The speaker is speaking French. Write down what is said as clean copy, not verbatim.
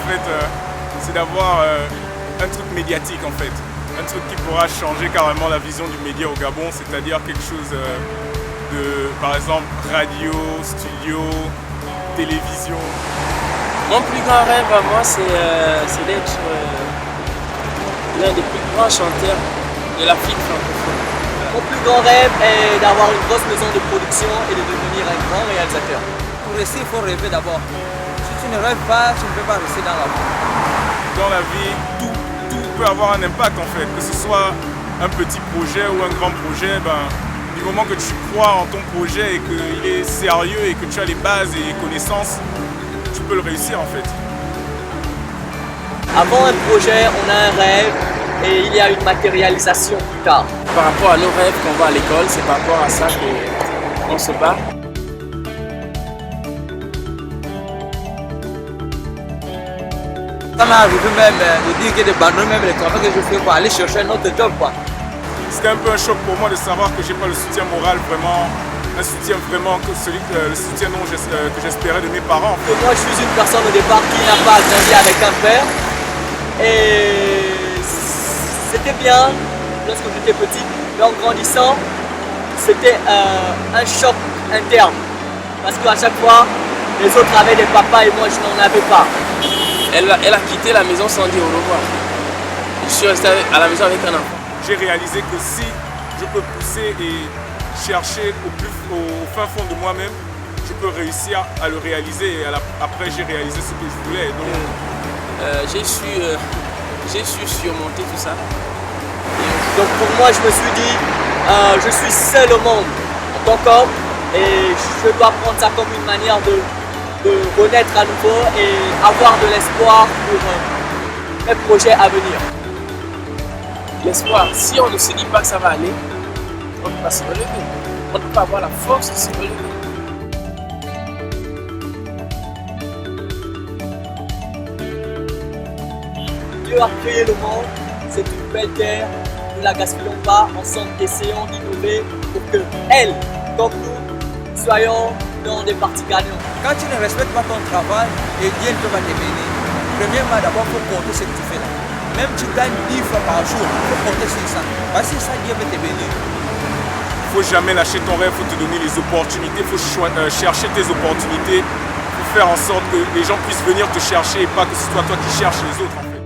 fait, c'est d'avoir un truc médiatique en fait. Un truc qui pourra changer carrément la vision du média au Gabon, c'est-à-dire quelque chose de, par exemple, radio, studio, télévision. Mon plus grand rêve à moi, c'est d'être l'un des plus grands chanteurs de l'Afrique francophone. Mon plus grand rêve est d'avoir une grosse maison de production et de devenir un grand réalisateur. Pour réussir, il faut rêver d'abord. Si tu ne rêves pas, tu ne peux pas rester dans la vie. Dans la vie, tout peut avoir un impact en fait, que ce soit un petit projet ou un grand projet, du moment que tu crois en ton projet et qu'il est sérieux et que tu as les bases et les connaissances, tu peux le réussir en fait. Avant un projet, on a un rêve et il y a une matérialisation plus tard. Par rapport à nos rêves qu'on voit à l'école, c'est par rapport à ça qu'on se bat. Ça m'est arrivé même de dire que d'abandonner même le travail que je fais pour aller chercher un autre job. C'était un peu un choc pour moi de savoir que j'ai pas le soutien moral vraiment, un soutien vraiment que le soutien que j'espérais de mes parents. Moi je suis une personne au départ qui n'a pas grandi avec un père et c'était bien lorsque j'étais petit, mais en grandissant c'était un choc interne parce qu'à chaque fois les autres avaient des papas et moi je n'en avais pas. Elle a quitté la maison sans dire au revoir. Je suis resté à la maison avec un enfant. J'ai réalisé que si je peux pousser et chercher au fin fond de moi-même, je peux réussir à le réaliser. Et après, j'ai réalisé ce que je voulais. J'ai su surmonter tout ça. Donc pour moi, je me suis dit, je suis seul au monde en tant qu'homme et je dois prendre ça comme une manière de renaître à nouveau et avoir de l'espoir pour mes projets à venir. L'espoir, si on ne se dit pas que ça va aller, on ne peut pas se relever. On ne peut pas avoir la force de se relever. Dieu a créé le monde, c'est une belle terre, nous la gaspillons pas, ensemble essayons d'innover pour que elle, comme nous, soyons dans des parties gagnantes. Quand tu ne respectes pas ton travail, et Dieu ne peut pas te bénir. Premièrement, d'abord, il faut compter ce que tu fais là. Même si tu gagnes 10 fois par jour, il faut compter sur ça. Parce que ça, Dieu va te bénir. Il ne faut jamais lâcher ton rêve, il faut te donner les opportunités, il faut chercher tes opportunités, il faut faire en sorte que les gens puissent venir te chercher et pas que ce soit toi qui cherches les autres en fait.